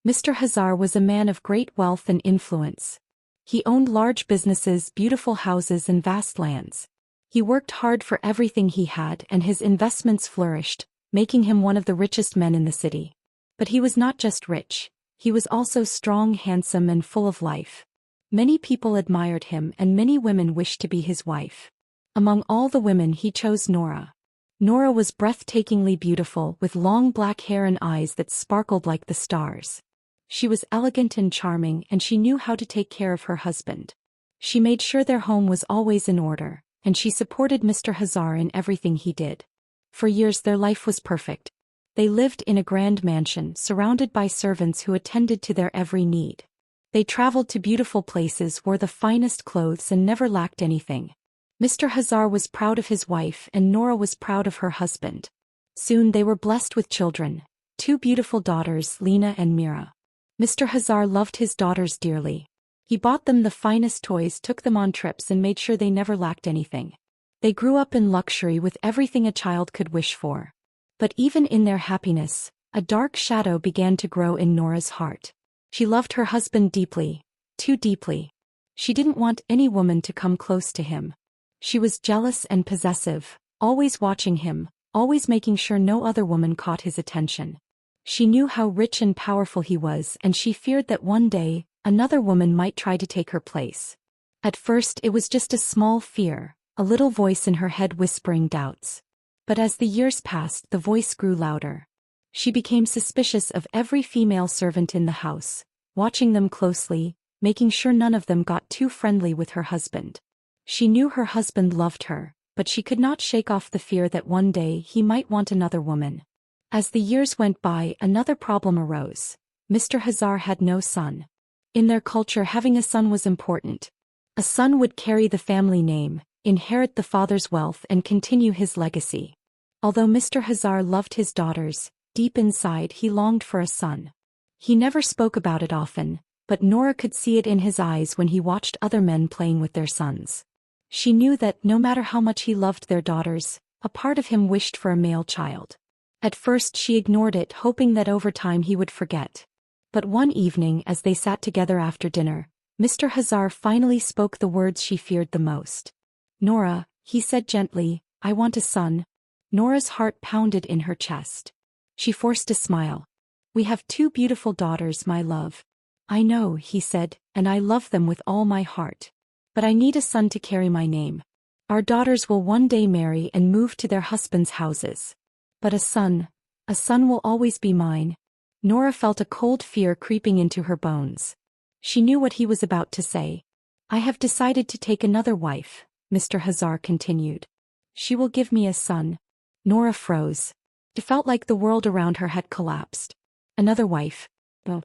Mr. Hazar was a man of great wealth and influence. He owned large businesses, beautiful houses and vast lands. He worked hard for everything he had and his investments flourished, making him one of the richest men in the city. But he was not just rich, he was also strong, handsome and full of life. Many people admired him and many women wished to be his wife. Among all the women he chose Nora. Nora was breathtakingly beautiful with long black hair and eyes that sparkled like the stars. She was elegant and charming and she knew how to take care of her husband. She made sure their home was always in order, and she supported Mr. Hazar in everything he did. For years their life was perfect. They lived in a grand mansion surrounded by servants who attended to their every need. They traveled to beautiful places, wore the finest clothes and never lacked anything. Mr. Hazar was proud of his wife and Nora was proud of her husband. Soon they were blessed with children, 2 beautiful daughters, Lena and Mira. Mr. Hazar loved his daughters dearly. He bought them the finest toys, took them on trips and made sure they never lacked anything. They grew up in luxury with everything a child could wish for. But even in their happiness, a dark shadow began to grow in Nora's heart. She loved her husband deeply, too deeply. She didn't want any woman to come close to him. She was jealous and possessive, always watching him, always making sure no other woman caught his attention. She knew how rich and powerful he was and she feared that one day, another woman might try to take her place. At first it was just a small fear, a little voice in her head whispering doubts. But as the years passed, the voice grew louder. She became suspicious of every female servant in the house, watching them closely, making sure none of them got too friendly with her husband. She knew her husband loved her, but she could not shake off the fear that one day he might want another woman. As the years went by, another problem arose. Mr. Hazar had no son. In their culture, having a son was important. A son would carry the family name, inherit the father's wealth and continue his legacy. Although Mr. Hazar loved his daughters, deep inside he longed for a son. He never spoke about it often, but Nora could see it in his eyes when he watched other men playing with their sons. She knew that no matter how much he loved their daughters, a part of him wished for a male child. At first she ignored it, hoping that over time he would forget. But one evening as they sat together after dinner, Mr. Hazar finally spoke the words she feared the most. "Nora," he said gently, "I want a son." Nora's heart pounded in her chest. She forced a smile. "We have 2 beautiful daughters, my love." "I know," he said, "and I love them with all my heart. But I need a son to carry my name. Our daughters will one day marry and move to their husbands' houses. But a son will always be mine." Nora felt a cold fear creeping into her bones. She knew what he was about to say. "I have decided to take another wife," Mr. Hazar continued. "She will give me a son." Nora froze. It felt like the world around her had collapsed. Another wife. Bo.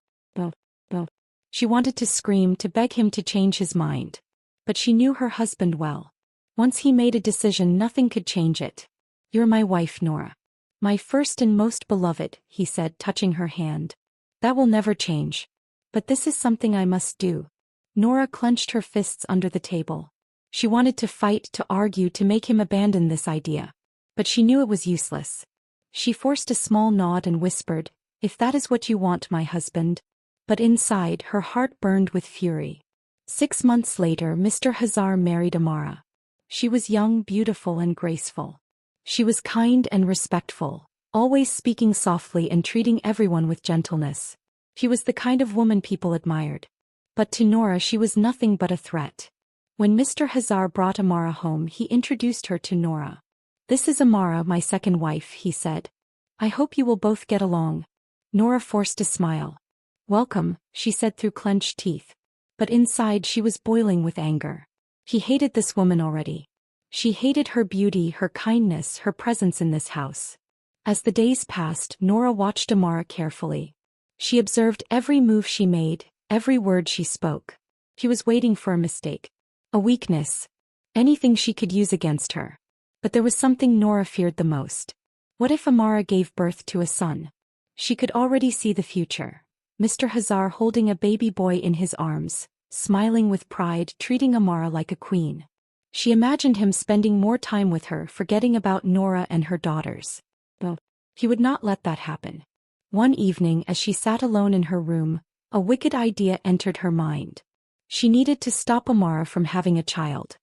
She wanted to scream, to beg him to change his mind. But she knew her husband well. Once he made a decision, nothing could change it. "You're my wife, Nora. My first and most beloved," he said, touching her hand. "That will never change. But this is something I must do." Nora clenched her fists under the table. She wanted to fight, to argue, to make him abandon this idea. But she knew it was useless. She forced a small nod and whispered, "If that is what you want, my husband." But inside, her heart burned with fury. 6 months later, Mr. Hazar married Amara. She was young, beautiful and graceful. She was kind and respectful, always speaking softly and treating everyone with gentleness. She was the kind of woman people admired. But to Nora she was nothing but a threat. When Mr. Hazar brought Amara home, he introduced her to Nora. "This is Amara, my second wife," he said. "I hope you will both get along." Nora forced a smile. "Welcome," she said through clenched teeth. But inside she was boiling with anger. She hated this woman already. She hated her beauty, her kindness, her presence in this house. As the days passed, Nora watched Amara carefully. She observed every move she made, every word she spoke. She was waiting for a mistake, a weakness, anything she could use against her. But there was something Nora feared the most. What if Amara gave birth to a son? She could already see the future. Mr. Hazar holding a baby boy in his arms, smiling with pride, treating Amara like a queen. She imagined him spending more time with her, forgetting about Nora and her daughters. But he would not let that happen. One evening as she sat alone in her room, a wicked idea entered her mind. She needed to stop Amara from having a child.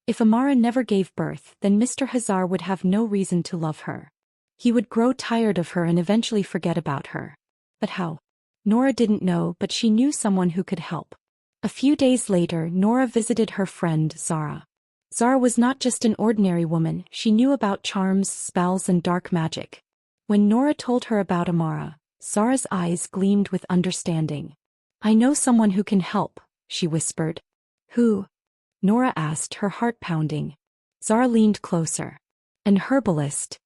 If Amara never gave birth, then Mr. Hazar would have no reason to love her. He would grow tired of her and eventually forget about her. But how? Nora didn't know, but she knew someone who could help. A few days later, Nora visited her friend Zara. Zara was not just an ordinary woman, she knew about charms, spells, and dark magic. When Nora told her about Amara, Zara's eyes gleamed with understanding. "I know someone who can help," she whispered. "Who?" Nora asked, her heart pounding. Zara leaned closer. "An herbalist.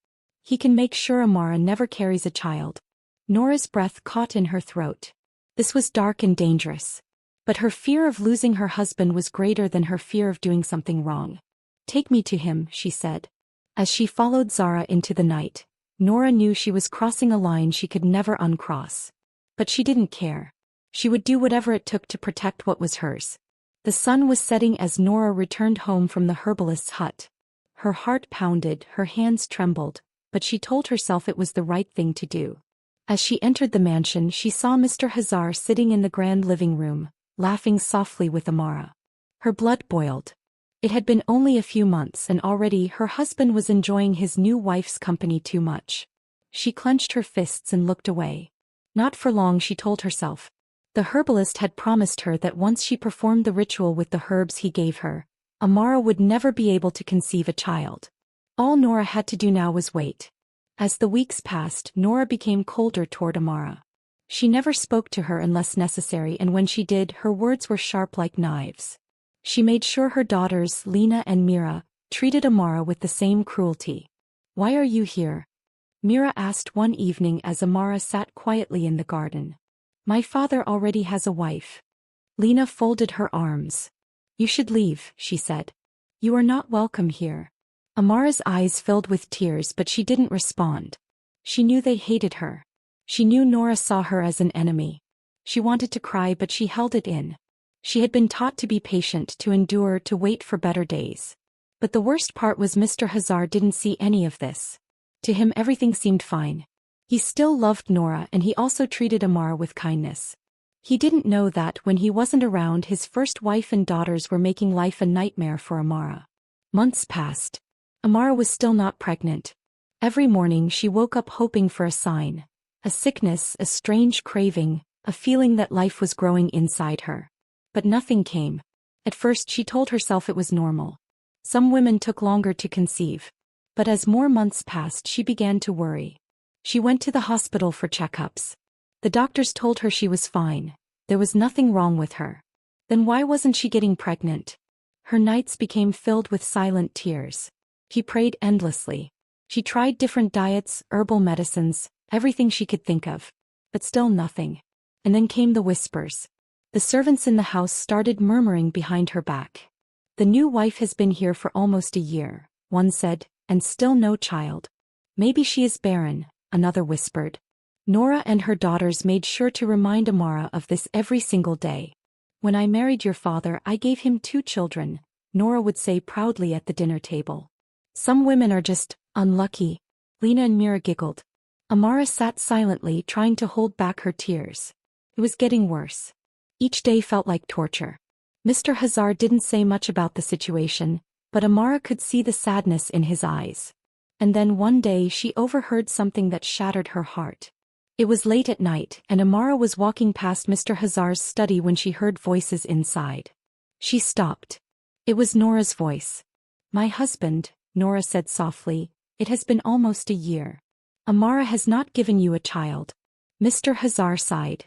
He can make sure Amara never carries a child." Nora's breath caught in her throat. This was dark and dangerous. But her fear of losing her husband was greater than her fear of doing something wrong. "Take me to him," she said. As she followed Zara into the night, Nora knew she was crossing a line she could never uncross. But she didn't care. She would do whatever it took to protect what was hers. The sun was setting as Nora returned home from the herbalist's hut. Her heart pounded, her hands trembled, but she told herself it was the right thing to do. As she entered the mansion, she saw Mr. Hazar sitting in the grand living room, laughing softly with Amara. Her blood boiled. It had been only a few months and already her husband was enjoying his new wife's company too much. She clenched her fists and looked away. Not for long, she told herself. The herbalist had promised her that once she performed the ritual with the herbs he gave her, Amara would never be able to conceive a child. All Nora had to do now was wait. As the weeks passed, Nora became colder toward Amara. She never spoke to her unless necessary, and when she did, her words were sharp like knives. She made sure her daughters, Lena and Mira, treated Amara with the same cruelty. "Why are you here?" Mira asked one evening as Amara sat quietly in the garden. "My father already has a wife." Lena folded her arms. "You should leave," she said. "You are not welcome here." Amara's eyes filled with tears, but she didn't respond. She knew they hated her. She knew Nora saw her as an enemy. She wanted to cry, but she held it in. She had been taught to be patient, to endure, to wait for better days. But the worst part was Mr. Hazar didn't see any of this. To him everything seemed fine. He still loved Nora and he also treated Amara with kindness. He didn't know that when he wasn't around, his first wife and daughters were making life a nightmare for Amara. Months passed. Amara was still not pregnant. Every morning she woke up hoping for a sign. A sickness, a strange craving, a feeling that life was growing inside her. But nothing came. At first she told herself it was normal. Some women took longer to conceive. But as more months passed, she began to worry. She went to the hospital for checkups. The doctors told her she was fine. There was nothing wrong with her. Then why wasn't she getting pregnant? Her nights became filled with silent tears. She prayed endlessly. She tried different diets, herbal medicines, everything she could think of. But still nothing. And then came the whispers. The servants in the house started murmuring behind her back. "The new wife has been here for almost a year," one said, "and still no child." "Maybe she is barren," another whispered. Nora and her daughters made sure to remind Amara of this every single day. "When I married your father, I gave him 2 children," Nora would say proudly at the dinner table. "Some women are just unlucky." Lena and Mira giggled. Amara sat silently, trying to hold back her tears. It was getting worse. Each day felt like torture. Mr. Hazar didn't say much about the situation, but Amara could see the sadness in his eyes. And then one day she overheard something that shattered her heart. It was late at night, and Amara was walking past Mr. Hazar's study when she heard voices inside. She stopped. It was Nora's voice. "My husband," Nora said softly, "it has been almost a year. Amara has not given you a child." Mr. Hazar sighed.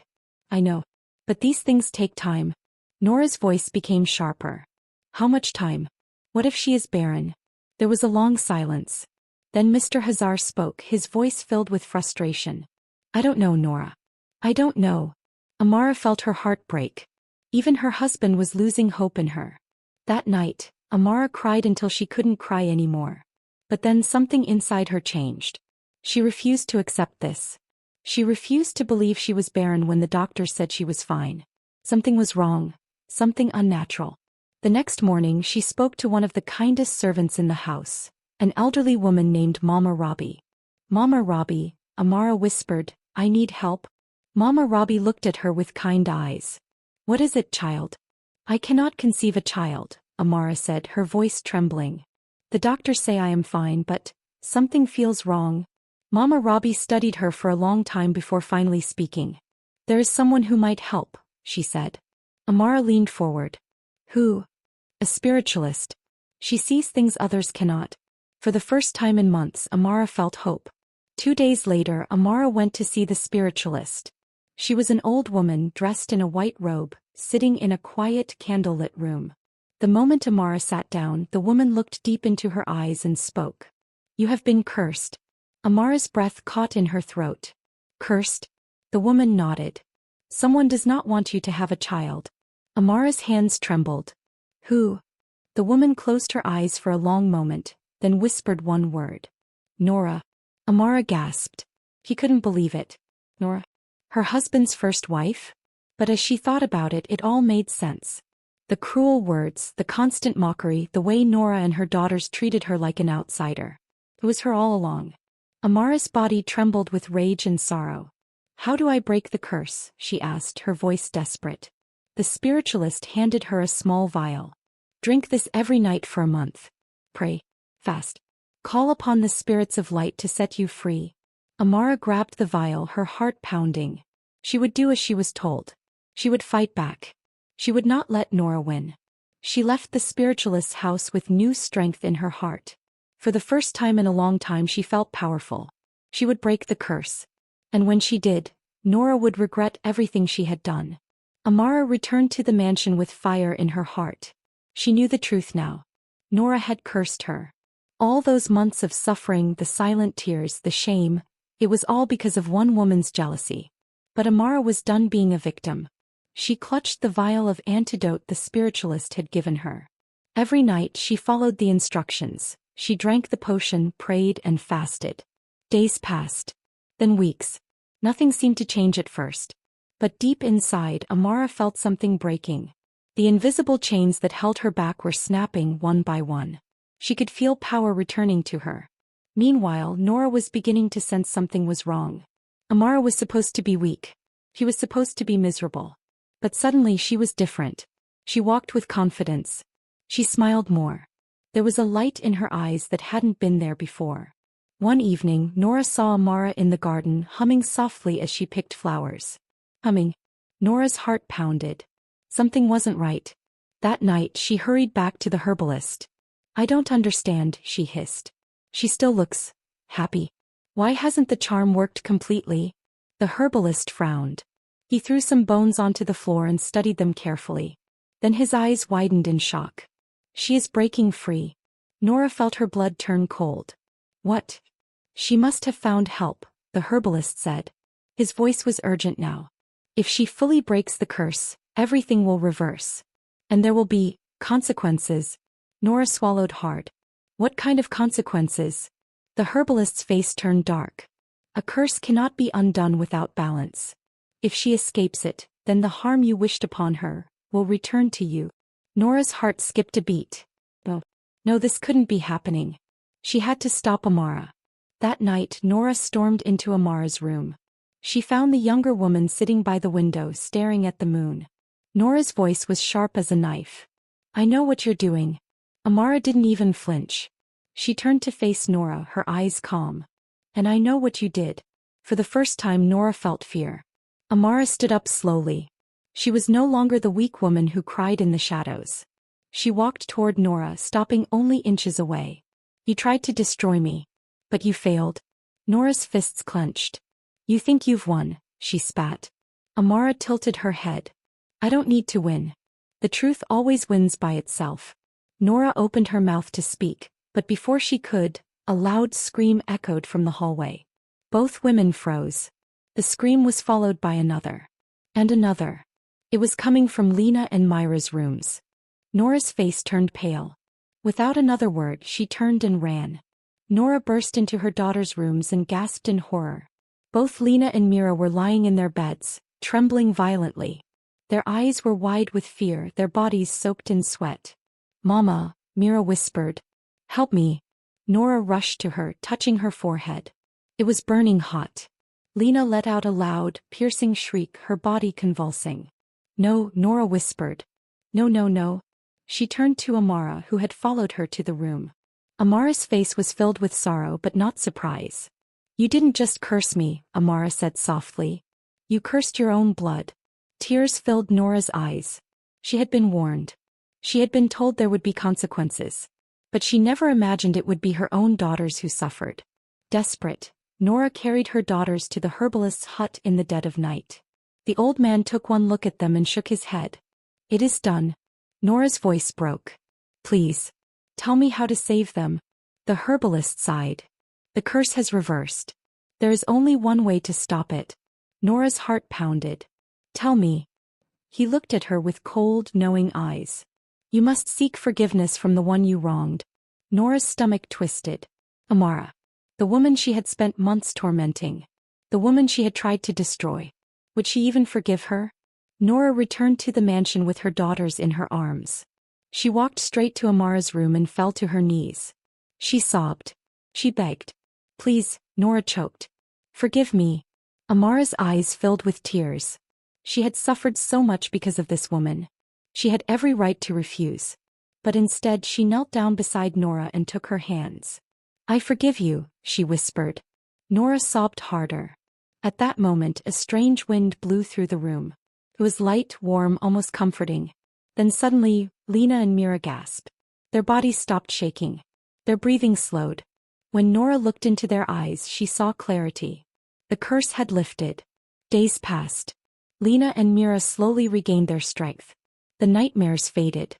"I know. But these things take time." Nora's voice became sharper. "How much time? What if she is barren?" There was a long silence. Then Mr. Hazar spoke, his voice filled with frustration. "I don't know, Nora. I don't know." Amara felt her heart break. Even her husband was losing hope in her. That night, Amara cried until she couldn't cry anymore. But then something inside her changed. She refused to accept this. She refused to believe she was barren when the doctors said she was fine. Something was wrong. Something unnatural. The next morning she spoke to one of the kindest servants in the house, an elderly woman named Mama Reby. "Mama Reby," Amara whispered, I need help. Mama Reby looked at her with kind eyes. What is it, child? I cannot conceive a child, Amara said, her voice trembling. The doctors say I am fine, but something feels wrong. Mama Reby studied her for a long time before finally speaking. There is someone who might help, she said. Amara leaned forward. Who? A spiritualist. She sees things others cannot. For the first time in months, Amara felt hope. 2 days later, Amara went to see the spiritualist. She was an old woman dressed in a white robe, sitting in a quiet, candlelit room. The moment Amara sat down, the woman looked deep into her eyes and spoke. You have been cursed. Amara's breath caught in her throat. Cursed? The woman nodded. Someone does not want you to have a child. Amara's hands trembled. Who? The woman closed her eyes for a long moment, then whispered one word. Nora. Amara gasped. He couldn't believe it. Nora? Her husband's first wife? But as she thought about it, it all made sense. The cruel words, the constant mockery, the way Nora and her daughters treated her like an outsider. It was her all along. Amara's body trembled with rage and sorrow. How do I break the curse? She asked, her voice desperate. The spiritualist handed her a small vial. Drink this every night for a month. Pray. Fast. Call upon the spirits of light to set you free. Amara grabbed the vial, her heart pounding. She would do as she was told. She would fight back. She would not let Nora win. She left the spiritualist's house with new strength in her heart. For the first time in a long time she felt powerful. She would break the curse. And when she did, Nora would regret everything she had done. Amara returned to the mansion with fire in her heart. She knew the truth now. Nora had cursed her. All those months of suffering, the silent tears, the shame, it was all because of one woman's jealousy. But Amara was done being a victim. She clutched the vial of antidote the spiritualist had given her. Every night she followed the instructions. She drank the potion, prayed, and fasted. Days passed. Then weeks. Nothing seemed to change at first. But deep inside, Amara felt something breaking. The invisible chains that held her back were snapping one by one. She could feel power returning to her. Meanwhile, Nora was beginning to sense something was wrong. Amara was supposed to be weak. She was supposed to be miserable. But suddenly she was different. She walked with confidence. She smiled more. There was a light in her eyes that hadn't been there before. One evening, Nora saw Amara in the garden, humming softly as she picked flowers. Humming. Nora's heart pounded. Something wasn't right. That night, she hurried back to the herbalist. I don't understand, she hissed. She still looks happy. Why hasn't the charm worked completely? The herbalist frowned. He threw some bones onto the floor and studied them carefully. Then his eyes widened in shock. She is breaking free. Nora felt her blood turn cold. What? She must have found help, the herbalist said. His voice was urgent now. If she fully breaks the curse, everything will reverse. And there will be consequences. Nora swallowed hard. What kind of consequences? The herbalist's face turned dark. A curse cannot be undone without balance. If she escapes it, then the harm you wished upon her will return to you. Nora's heart skipped a beat. No, this couldn't be happening. She had to stop Amara. That night, Nora stormed into Amara's room. She found the younger woman sitting by the window staring at the moon. Nora's voice was sharp as a knife. I know what you're doing. Amara didn't even flinch. She turned to face Nora, her eyes calm. And I know what you did. For the first time, Nora felt fear. Amara stood up slowly. She was no longer the weak woman who cried in the shadows. She walked toward Nora, stopping only inches away. You tried to destroy me. But you failed. Nora's fists clenched. You think you've won, she spat. Amara tilted her head. I don't need to win. The truth always wins by itself. Nora opened her mouth to speak, but before she could, a loud scream echoed from the hallway. Both women froze. The scream was followed by another. And another. It was coming from Lena and Myra's rooms. Nora's face turned pale. Without another word, she turned and ran. Nora burst into her daughter's rooms and gasped in horror. Both Lena and Mira were lying in their beds, trembling violently. Their eyes were wide with fear, their bodies soaked in sweat. Mama, Mira whispered. Help me. Nora rushed to her, touching her forehead. It was burning hot. Lena let out a loud, piercing shriek, her body convulsing. No, Nora whispered. No, no, no. She turned to Amara, who had followed her to the room. Amara's face was filled with sorrow but not surprise. You didn't just curse me, Amara said softly. You cursed your own blood. Tears filled Nora's eyes. She had been warned. She had been told there would be consequences. But she never imagined it would be her own daughters who suffered. Desperate, Nora carried her daughters to the herbalist's hut in the dead of night. The old man took one look at them and shook his head. It is done. Nora's voice broke. Please. Tell me how to save them. The herbalist sighed. The curse has reversed. There is only one way to stop it. Nora's heart pounded. Tell me. He looked at her with cold, knowing eyes. You must seek forgiveness from the one you wronged. Nora's stomach twisted. Amara. The woman she had spent months tormenting. The woman she had tried to destroy. Would she even forgive her? Nora returned to the mansion with her daughters in her arms. She walked straight to Amara's room and fell to her knees. She sobbed. She begged. Please, Nora choked. Forgive me. Amara's eyes filled with tears. She had suffered so much because of this woman. She had every right to refuse. But instead she knelt down beside Nora and took her hands. I forgive you, she whispered. Nora sobbed harder. At that moment a strange wind blew through the room. It was light, warm, almost comforting. Then suddenly, Lena and Mira gasped. Their bodies stopped shaking. Their breathing slowed. When Nora looked into their eyes, she saw clarity. The curse had lifted. Days passed. Lena and Mira slowly regained their strength. The nightmares faded.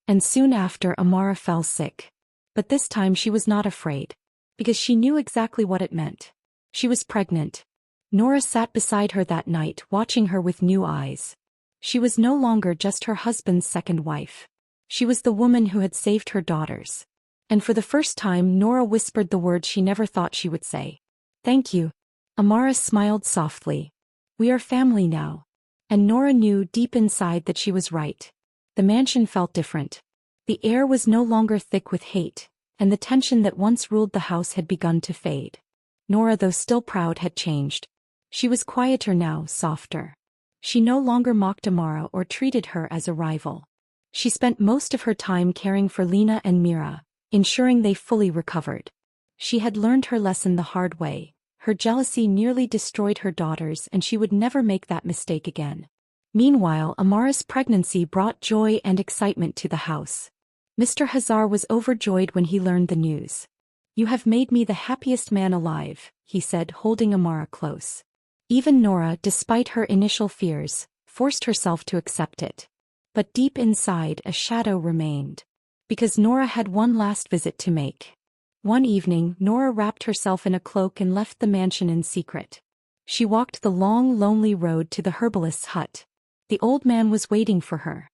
And soon after, Amara fell sick. But this time she was not afraid. Because she knew exactly what it meant. She was pregnant. Nora sat beside her that night, watching her with new eyes. She was no longer just her husband's second wife. She was the woman who had saved her daughters. And for the first time, Nora whispered the words she never thought she would say. Thank you. Amara smiled softly. We are family now. And Nora knew deep inside that she was right. The mansion felt different. The air was no longer thick with hate, and the tension that once ruled the house had begun to fade. Nora, though still proud, had changed. She was quieter now, softer. She no longer mocked Amara or treated her as a rival. She spent most of her time caring for Lena and Mira, ensuring they fully recovered. She had learned her lesson the hard way. Her jealousy nearly destroyed her daughters, and she would never make that mistake again. Meanwhile, Amara's pregnancy brought joy and excitement to the house. Mr. Hazar was overjoyed when he learned the news. You have made me the happiest man alive, he said, holding Amara close. Even Nora, despite her initial fears, forced herself to accept it. But deep inside, a shadow remained. Because Nora had one last visit to make. One evening, Nora wrapped herself in a cloak and left the mansion in secret. She walked the long, lonely road to the herbalist's hut. The old man was waiting for her.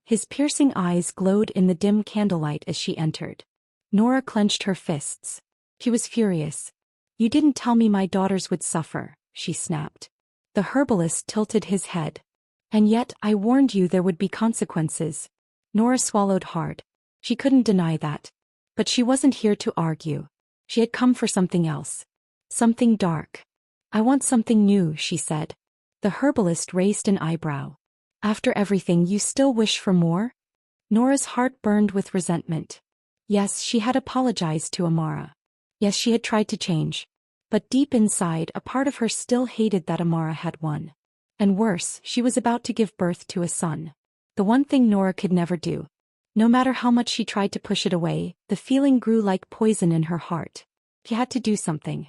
His piercing eyes glowed in the dim candlelight as she entered. Nora clenched her fists. He was furious. You didn't tell me my daughters would suffer, she snapped. The herbalist tilted his head. And yet, I warned you there would be consequences. Nora swallowed hard. She couldn't deny that. But she wasn't here to argue. She had come for something else. Something dark. I want something new, she said. The herbalist raised an eyebrow. After everything, you still wish for more? Nora's heart burned with resentment. Yes, she had apologized to Amara. Yes, she had tried to change. But deep inside, a part of her still hated that Amara had won. And worse, she was about to give birth to a son. The one thing Nora could never do. No matter how much she tried to push it away, the feeling grew like poison in her heart. She had to do something.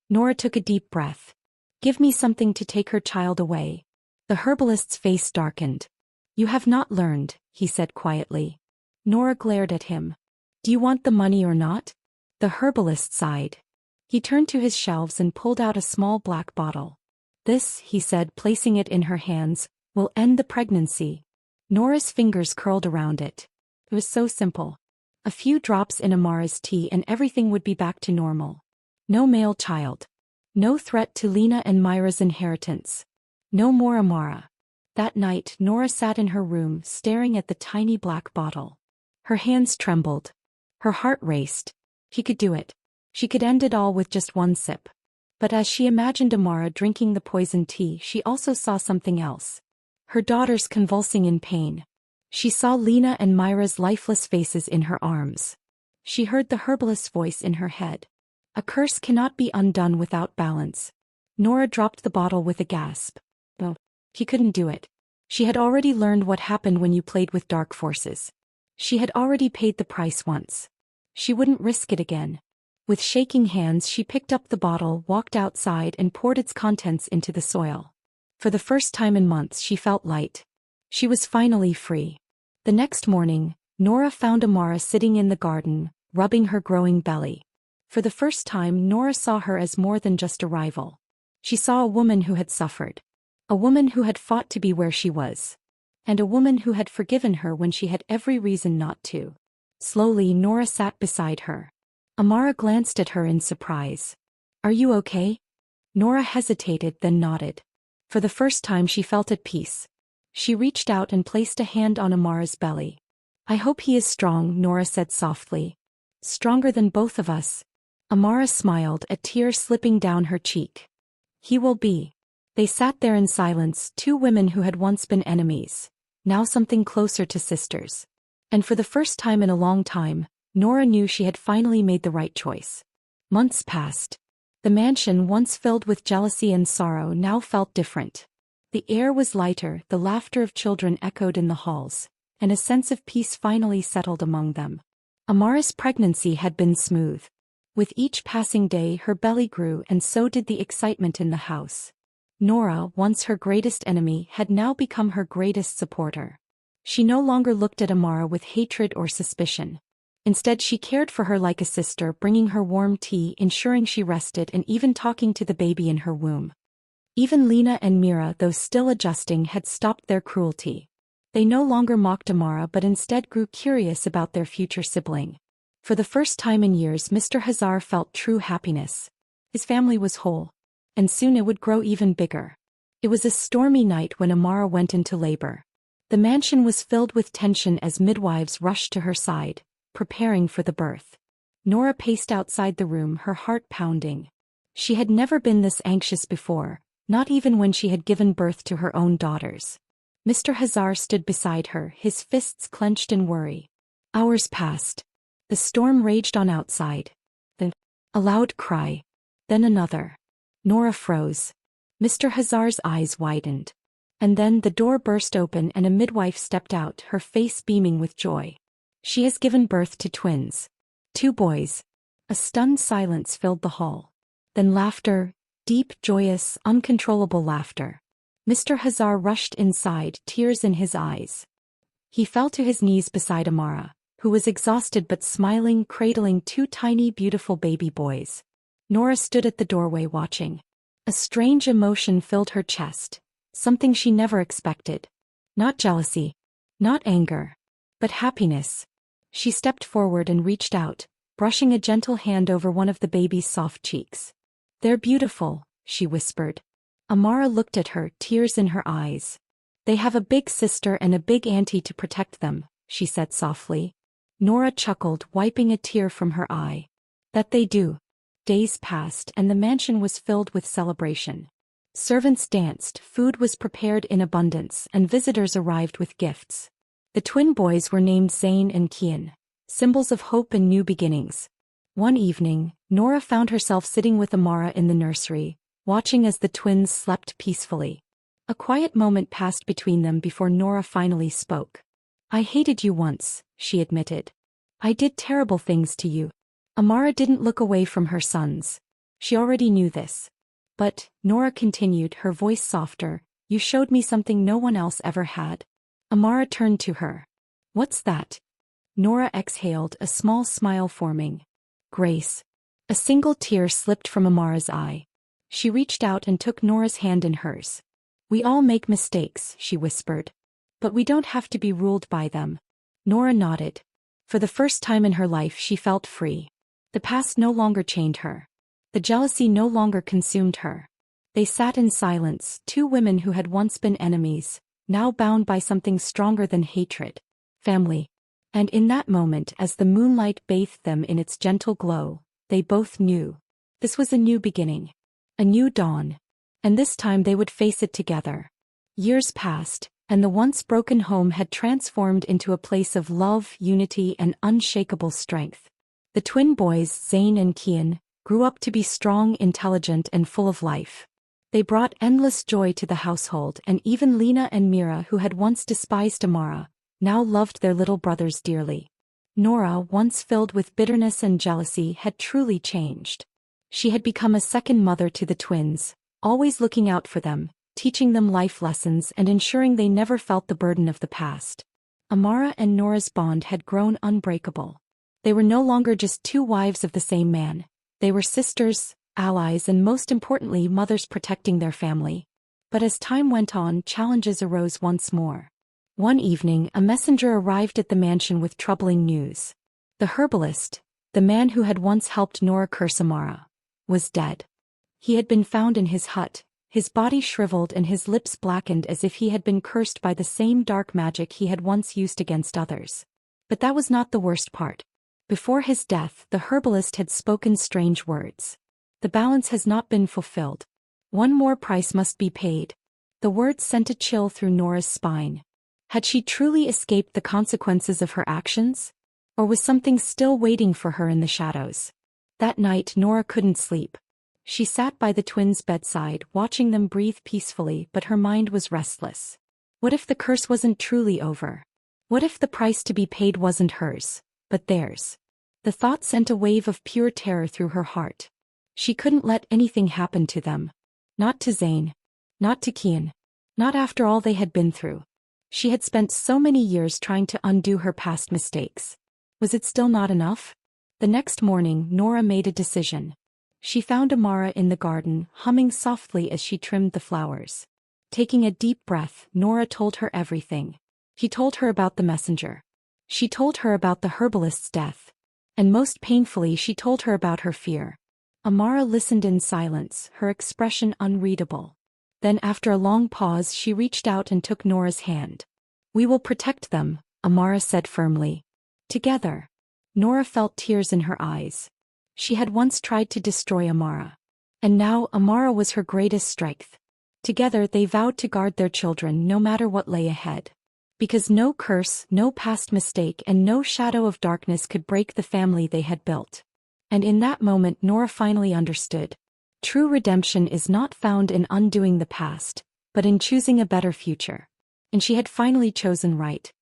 Nora took a deep breath. Give me something to take her child away. The herbalist's face darkened. You have not learned, he said quietly. Nora glared at him. Do you want the money or not? The herbalist sighed. He turned to his shelves and pulled out a small black bottle. This, he said, placing it in her hands, will end the pregnancy. Nora's fingers curled around it. It was so simple. A few drops in Amara's tea and everything would be back to normal. No male child. No threat to Lena and Myra's inheritance. No more Amara. That night, Nora sat in her room, staring at the tiny black bottle. Her hands trembled. Her heart raced. She could do it. She could end it all with just one sip. But as she imagined Amara drinking the poisoned tea, she also saw something else. Her daughters convulsing in pain. She saw Lena and Myra's lifeless faces in her arms. She heard the herbalist's voice in her head. A curse cannot be undone without balance. Nora dropped the bottle with a gasp. Oh, he couldn't do it. She had already learned what happened when you played with dark forces. She had already paid the price once. She wouldn't risk it again. With shaking hands, she picked up the bottle, walked outside, and poured its contents into the soil. For the first time in months, she felt light. She was finally free. The next morning, Nora found Amara sitting in the garden, rubbing her growing belly. For the first time, Nora saw her as more than just a rival. She saw a woman who had suffered. A woman who had fought to be where she was. And a woman who had forgiven her when she had every reason not to. Slowly, Nora sat beside her. Amara glanced at her in surprise. "Are you okay?" Nora hesitated, then nodded. For the first time she felt at peace. She reached out and placed a hand on Amara's belly. "I hope he is strong," Nora said softly. "Stronger than both of us." Amara smiled, a tear slipping down her cheek. "He will be." They sat there in silence, two women who had once been enemies, now something closer to sisters. And for the first time in a long time, Nora knew she had finally made the right choice. Months passed. The mansion, once filled with jealousy and sorrow, now felt different. The air was lighter, the laughter of children echoed in the halls, and a sense of peace finally settled among them. Amara's pregnancy had been smooth. With each passing day her belly grew, and so did the excitement in the house. Nora, once her greatest enemy, had now become her greatest supporter. She no longer looked at Amara with hatred or suspicion. Instead, she cared for her like a sister, bringing her warm tea, ensuring she rested, and even talking to the baby in her womb. Even Lena and Mira, though still adjusting, had stopped their cruelty. They no longer mocked Amara but instead grew curious about their future sibling. For the first time in years, Mr. Hazar felt true happiness. His family was whole. And soon it would grow even bigger. It was a stormy night when Amara went into labor. The mansion was filled with tension as midwives rushed to her side, preparing for the birth. Nora paced outside the room, her heart pounding. She had never been this anxious before, not even when she had given birth to her own daughters. Mr. Hazar stood beside her, his fists clenched in worry. Hours passed. The storm raged on outside. Then a loud cry. Then another. Nora froze. Mr. Hazar's eyes widened. And then the door burst open and a midwife stepped out, her face beaming with joy. "She has given birth to twins. 2 boys." A stunned silence filled the hall. Then laughter, deep, joyous, uncontrollable laughter. Mr. Hazar rushed inside, tears in his eyes. He fell to his knees beside Amara, who was exhausted but smiling, cradling 2 tiny, beautiful baby boys. Nora stood at the doorway watching. A strange emotion filled her chest, something she never expected. Not jealousy, not anger, but happiness. She stepped forward and reached out, brushing a gentle hand over one of the baby's soft cheeks. "They're beautiful," she whispered. Amara looked at her, tears in her eyes. "They have a big sister and a big auntie to protect them," she said softly. Nora chuckled, wiping a tear from her eye. "That they do." Days passed and the mansion was filled with celebration. Servants danced, food was prepared in abundance, and visitors arrived with gifts. The twin boys were named Zayn and Kian, symbols of hope and new beginnings. One evening, Nora found herself sitting with Amara in the nursery, watching as the twins slept peacefully. A quiet moment passed between them before Nora finally spoke. "I hated you once," she admitted. "I did terrible things to you." Amara didn't look away from her sons. She already knew this. "But," Nora continued, her voice softer, "you showed me something no one else ever had." Amara turned to her. "What's that?" Nora exhaled, a small smile forming. "Grace." A single tear slipped from Amara's eye. She reached out and took Nora's hand in hers. "We all make mistakes," she whispered. "But we don't have to be ruled by them." Nora nodded. For the first time in her life she felt free. The past no longer chained her. The jealousy no longer consumed her. They sat in silence, 2 women who had once been enemies, now bound by something stronger than hatred. Family. And in that moment, as the moonlight bathed them in its gentle glow, they both knew. This was a new beginning. A new dawn. And this time they would face it together. Years passed, and the once broken home had transformed into a place of love, unity, and unshakable strength. The twin boys, Zayn and Kian, grew up to be strong, intelligent, and full of life. They brought endless joy to the household, and even Lena and Mira, who had once despised Amara, now loved their little brothers dearly. Nora, once filled with bitterness and jealousy, had truly changed. She had become a second mother to the twins, always looking out for them, teaching them life lessons and ensuring they never felt the burden of the past. Amara and Nora's bond had grown unbreakable. They were no longer just two wives of the same man. They were sisters, allies, and most importantly, mothers protecting their family. But as time went on, challenges arose once more. One evening, a messenger arrived at the mansion with troubling news. The herbalist, the man who had once helped Nora curse Amara, was dead. He had been found in his hut, his body shriveled and his lips blackened as if he had been cursed by the same dark magic he had once used against others. But that was not the worst part. Before his death, the herbalist had spoken strange words. The balance has not been fulfilled. One more price must be paid. The words sent a chill through Nora's spine. Had she truly escaped the consequences of her actions? Or was something still waiting for her in the shadows? That night Nora couldn't sleep. She sat by the twins' bedside, watching them breathe peacefully, but her mind was restless. What if the curse wasn't truly over? What if the price to be paid wasn't hers, but theirs? The thought sent a wave of pure terror through her heart. She couldn't let anything happen to them. Not to Zayn. Not to Kian. Not after all they had been through. She had spent so many years trying to undo her past mistakes. Was it still not enough? The next morning, Nora made a decision. She found Amara in the garden, humming softly as she trimmed the flowers. Taking a deep breath, Nora told her everything. She told her about the messenger. She told her about the herbalist's death. And most painfully, she told her about her fear. Amara listened in silence, her expression unreadable. Then after a long pause, she reached out and took Nora's hand. "We will protect them," Amara said firmly. Together. Nora felt tears in her eyes. She had once tried to destroy Amara. And now Amara was her greatest strength. Together they vowed to guard their children no matter what lay ahead. Because no curse, no past mistake, and no shadow of darkness could break the family they had built. And in that moment Nora finally understood. True redemption is not found in undoing the past, but in choosing a better future. And she had finally chosen right.